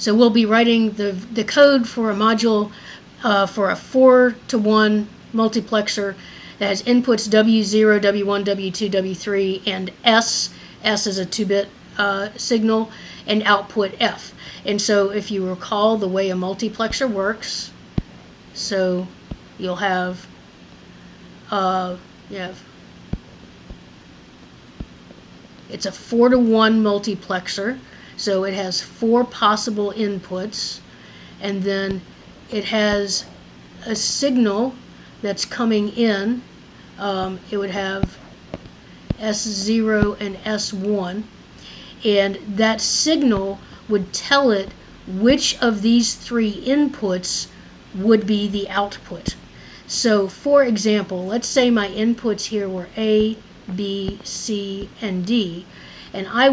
So we'll be writing the code for a module for a 4-to-1 multiplexer that has inputs W0, W1, W2, W3, and S. S is a 2-bit signal, and output F. And so if you recall the way a multiplexer works, so you'll have it's a 4-to-1 multiplexer, so it has 4 possible inputs, and then it has a signal that's coming in. It would have S0 and S1, and that signal would tell it which of these 3 inputs would be the output. So for example, let's say my inputs here were A, B, C, and D, and I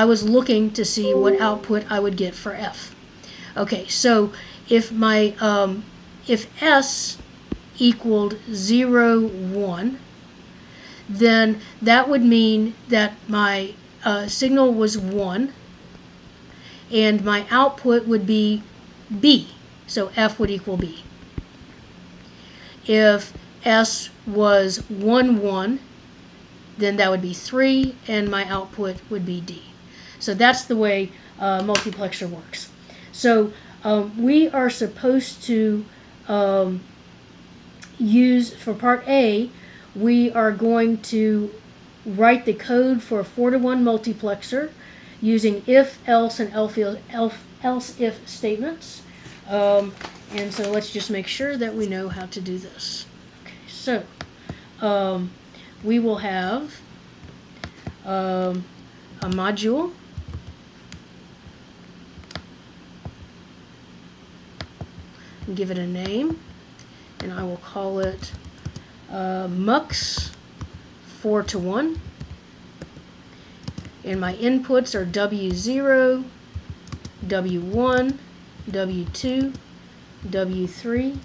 was looking to see what output I would get for F. Okay, so if if S equaled 0, 1, then that would mean that my signal was 1, and my output would be B, so F would equal B. If S was 1, 1, then that would be 3, and my output would be D. So that's the way multiplexer works. So we are supposed to use, for part A, we are going to write the code for a 4-to-1 multiplexer using if, else, and else if statements. And so let's just make sure that we know how to do this. Okay, so we will have a module. And give it a name, and I will call it MUX 4-to-1. And my inputs are W0, W1, W2, W3,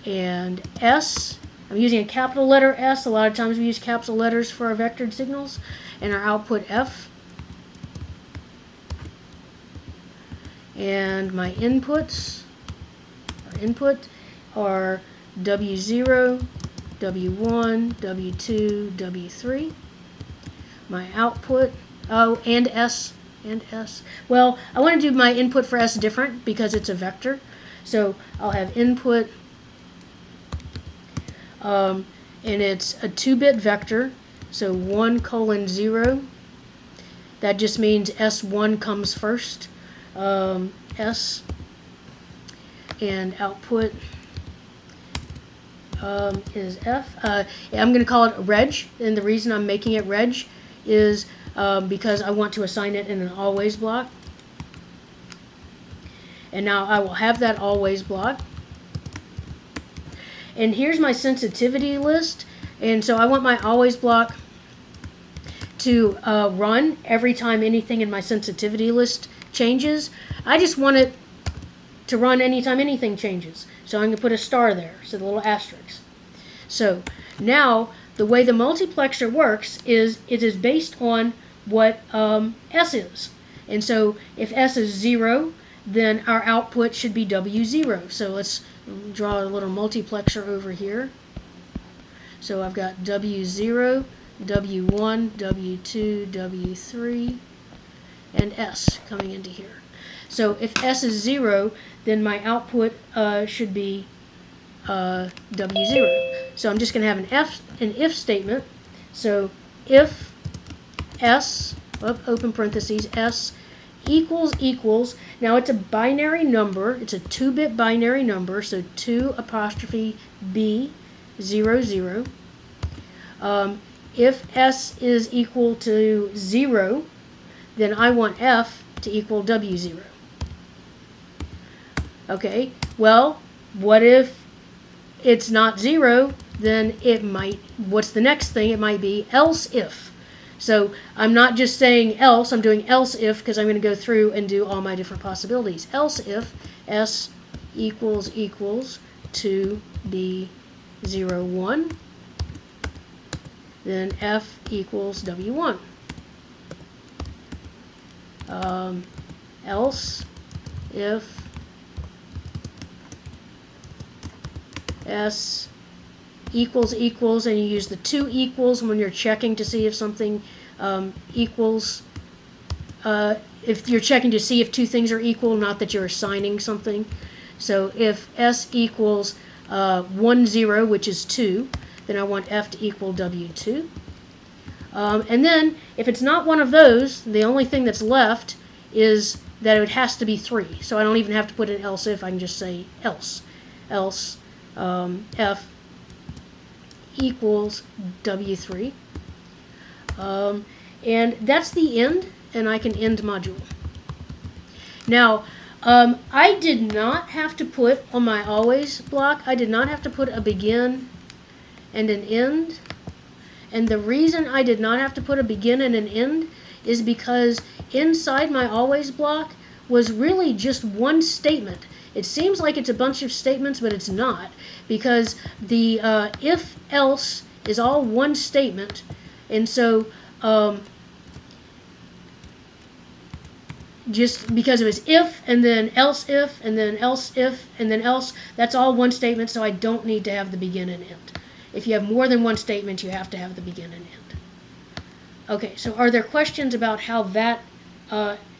and S. I'm using a capital letter S. A lot of times we use capital letters for our vectored signals. And our output F. And my inputs, input are W0, W1, W2, W3. My output, and S. Well, I want to do my input for S different because it's a vector. So I'll have input, and it's a 2-bit vector, so 1:0. That just means S1 comes first. S, and output is F. I'm going to call it reg, and the reason I'm making it reg is because I want to assign it in an always block. And now I will have that always block. And here's my sensitivity list. And so I want my always block to run every time anything in my sensitivity list changes. I just want it to run anytime anything changes. So I'm going to put a star there, so the little asterisk. So now the way the multiplexer works is it is based on what S is. And so if S is 0, then our output should be W0. So let's draw a little multiplexer over here. So I've got W0, W1, W2, W3, and S coming into here. So if S is 0, then my output should be W0. So I'm just going to have an if statement. So if S, open parentheses, S equals, now it's a binary number, it's a 2-bit binary number, so 2 apostrophe B 0 0. If S is equal to 0, then I want F to equal W0. Okay, well, what if it's not 0? Then it might, what's the next thing? It might be else if. So I'm not just saying else, I'm doing else if because I'm going to go through and do all my different possibilities. Else if S equals 2B 0 1, then F equals W1. else if s equals equals, and you use the two equals when you're checking to see if something equals, if you're checking to see if two things are equal, not that you're assigning something. So if s equals 1, 0, which is 2, then I want f to equal w2. And then if it's not one of those, the only thing that's left is that it has to be 3. So I don't even have to put an else if, I can just say else. Else f equals w3. And that's the end, and I can end module. Now, I did not have to put on my always block, I did not have to put a begin and an end. And the reason I did not have to put a begin and an end is because inside my always block was really just one statement. It seems like it's a bunch of statements, but it's not, because the if else is all one statement, and so just because it was if and then else if and then else if and then else, that's all one statement, so I don't need to have the begin and end. If you have more than one statement, you have to have the begin and end. Okay, so are there questions about how that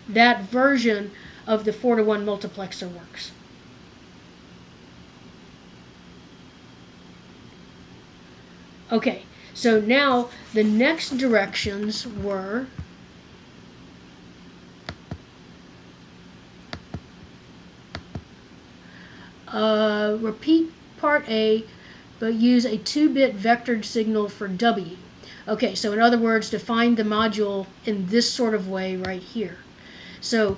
that version of the 4-to-1 multiplexer works? Okay, so now the next directions were repeat part A, but use a 2-bit vectored signal for W. Okay, so in other words, define the module in this sort of way right here. So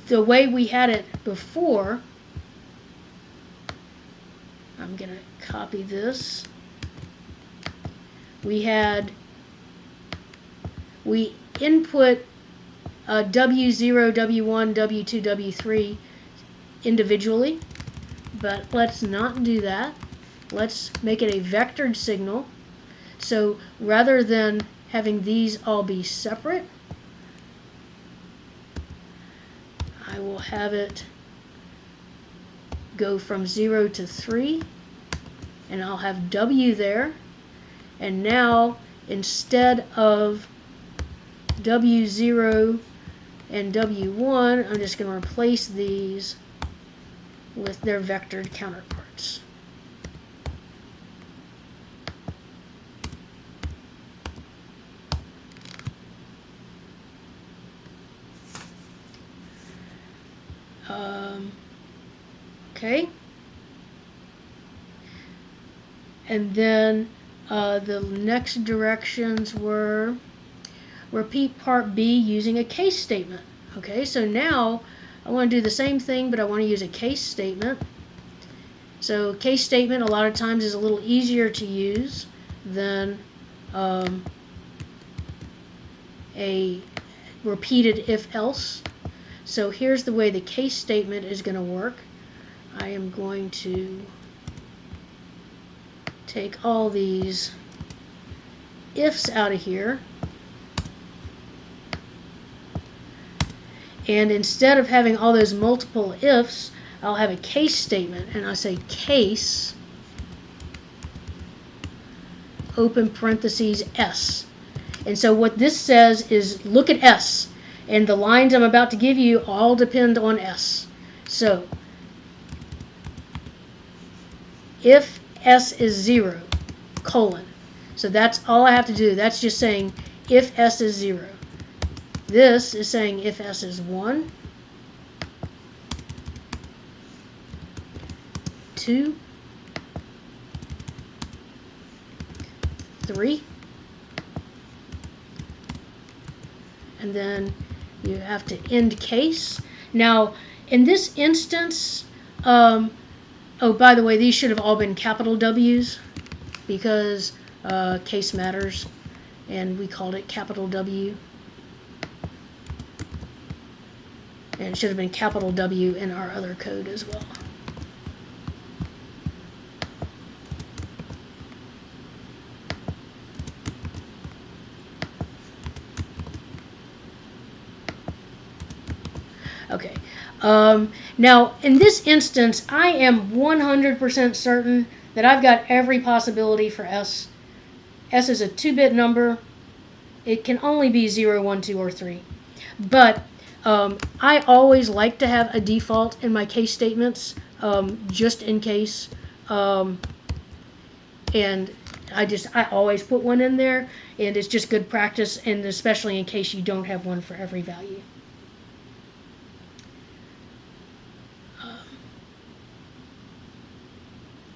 the way we had it before, I'm going to copy this. We input W0, W1, W2, W3 individually, but let's not do that. Let's make it a vectored signal. So rather than having these all be separate, I will have it go from 0 to 3, and I'll have W there. And now, instead of W0 and W1, I'm just going to replace these with their vectored counterparts. Okay. And then the next directions were repeat part B using a case statement. Okay, so now I want to do the same thing, but I want to use a case statement. So case statement a lot of times is a little easier to use than a repeated if-else. So here's the way the case statement is going to work. I am going to take all these ifs out of here, and instead of having all those multiple ifs, I'll have a case statement, and I'll say case open parentheses S. And so what this says is look at S, and the lines I'm about to give you all depend on S. So if S is 0, colon. So that's all I have to do. That's just saying if S is 0. This is saying if S is 1, 2, 3, and then you have to end case. Now, in this instance, oh, by the way, these should have all been capital W's because case matters, and we called it capital W. And it should have been capital W in our other code as well. Okay. Now, in this instance, I am 100% certain that I've got every possibility for S. S is a 2-bit number. It can only be 0, 1, 2, or 3. But I always like to have a default in my case statements, just in case. And I always put one in there, and it's just good practice, and especially in case you don't have one for every value.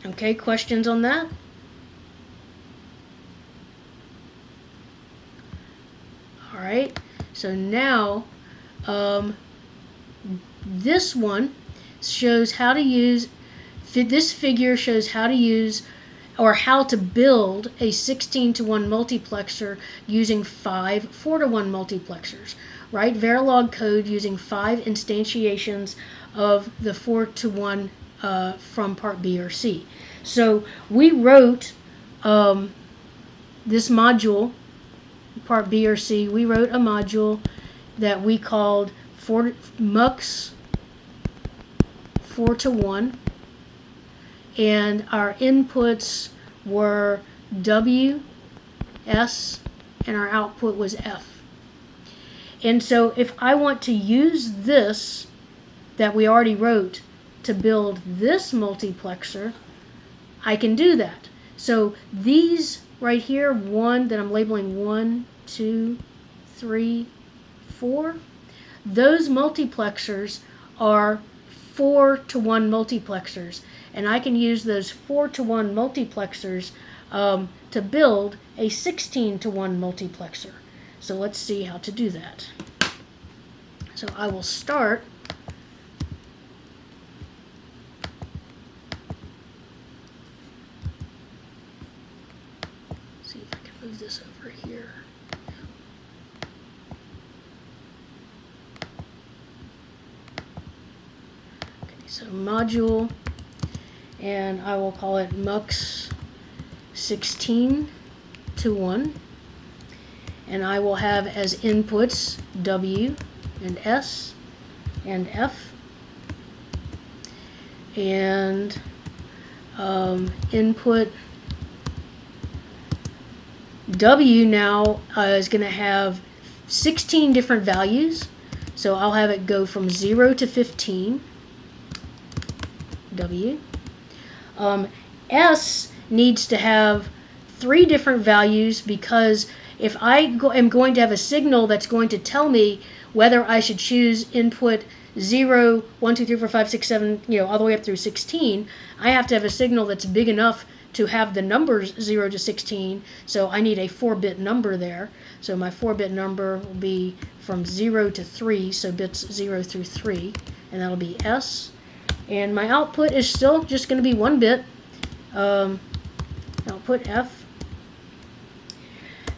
Okay, questions on that? All right, so now this one shows how to use, this figure shows how to use or how to build a 16-to-1 multiplexer using 5 4-to-1 multiplexers. Write Verilog code using 5 instantiations of the 4-to-1 from part B or C. So we wrote this module, part B or C, we wrote a module that we called MUX 4-to-1, and our inputs were W, S, and our output was F. And so if I want to use this that we already wrote to build this multiplexer, I can do that. So these right here, one that I'm labeling 1, 2, 3, 4, those multiplexers are 4-to-1 multiplexers, and I can use those 4-to-1 multiplexers to build a 16-to-1 multiplexer. So let's see how to do that. So I will start see if I can move this over here. So module, and I will call it MUX 16-to-1, and I will have as inputs W and S and F, and input W now is going to have 16 different values, so I'll have it go from 0 to 15. W. S needs to have 3 different values, because if I am going to have a signal that's going to tell me whether I should choose input 0, 1, 2, 3, 4, 5, 6, 7, all the way up through 16, I have to have a signal that's big enough to have the numbers 0 to 16, so I need a 4-bit number there. So my 4-bit number will be from 0 to 3, so bits 0 through 3, and that'll be S. And my output is still just going to be 1 bit. Output F.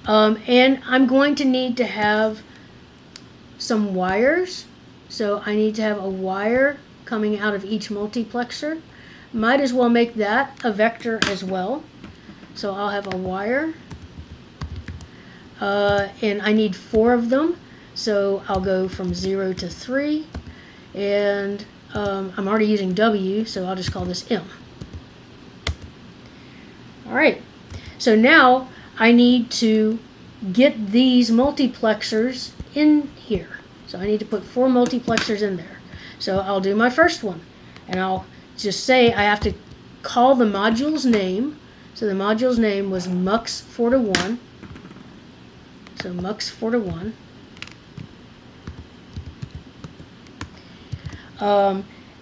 And I'm going to need to have some wires. So I need to have a wire coming out of each multiplexer. Might as well make that a vector as well. So I'll have a wire. And I need 4 of them. So I'll go from 0 to 3. And I'm already using W, so I'll just call this M. Alright, so now I need to get these multiplexers in here. So I need to put 4 multiplexers in there. So I'll do my first one, and I'll just say I have to call the module's name. So the module's name was MUX 4-to-1. So MUX 4-to-1.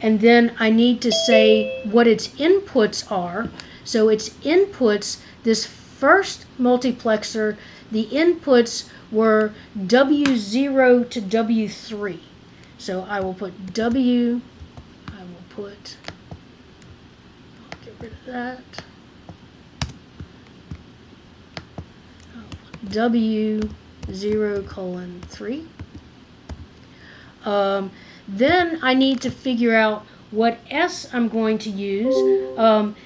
And then I need to say what its inputs are. So its inputs, this first multiplexer, the inputs were W0 to W3. So I will put W, I'll get rid of that. W0:3. Then I need to figure out what S I'm going to use.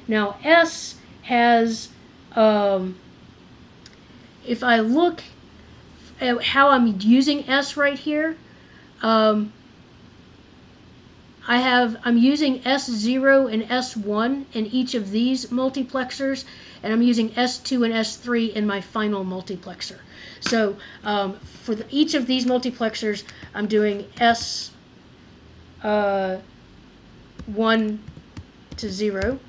Now S has, if I look at how I'm using S right here, I'm using S0 and S1 in each of these multiplexers, and I'm using S2 and S3 in my final multiplexer. So for each of these multiplexers, I'm doing S1 to 0.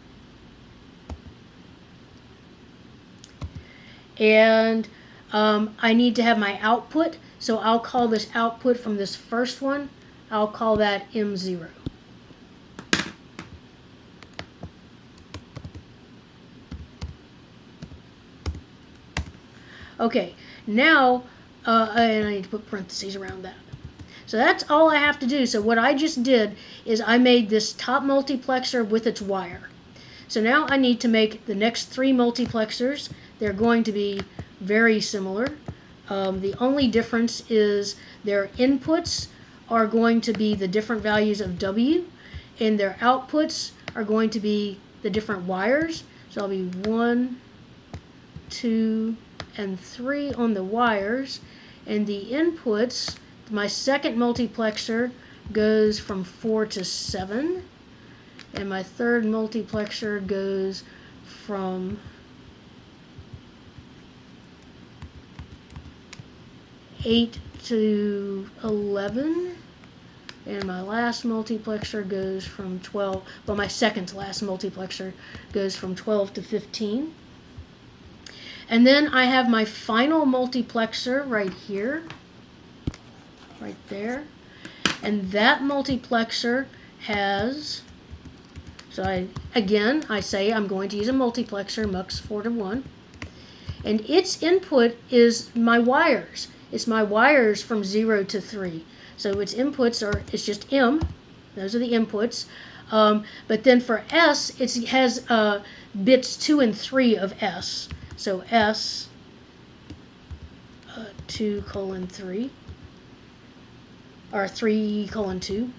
And I need to have my output, so I'll call this output from this first one, I'll call that M0. Okay, now, and I need to put parentheses around that. So that's all I have to do. So what I just did is I made this top multiplexer with its wire. So now I need to make the next 3 multiplexers. They're going to be very similar. The only difference is their inputs are going to be the different values of W, and their outputs are going to be the different wires. So I'll be 1, 2, and 3 on the wires, and the inputs, my second multiplexer goes from 4 to 7, and my third multiplexer goes from 8 to 11, and my last multiplexer goes from 12, well, my second to last multiplexer goes from 12 to 15. And then I have my final multiplexer right here, right there, and that multiplexer has, so I say I'm going to use a multiplexer, MUX 4 to 1, and its input is my wires. It's my wires from 0 to 3. So its inputs it's just M, those are the inputs, but then for S, it has bits 2 and 3 of S. So S 2:3, or 3:2,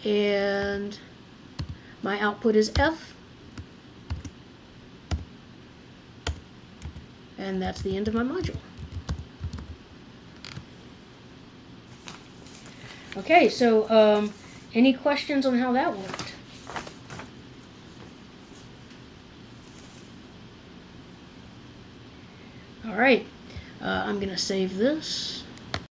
and my output is F, and that's the end of my module. Okay, so any questions on how that worked? All right, I'm going to save this.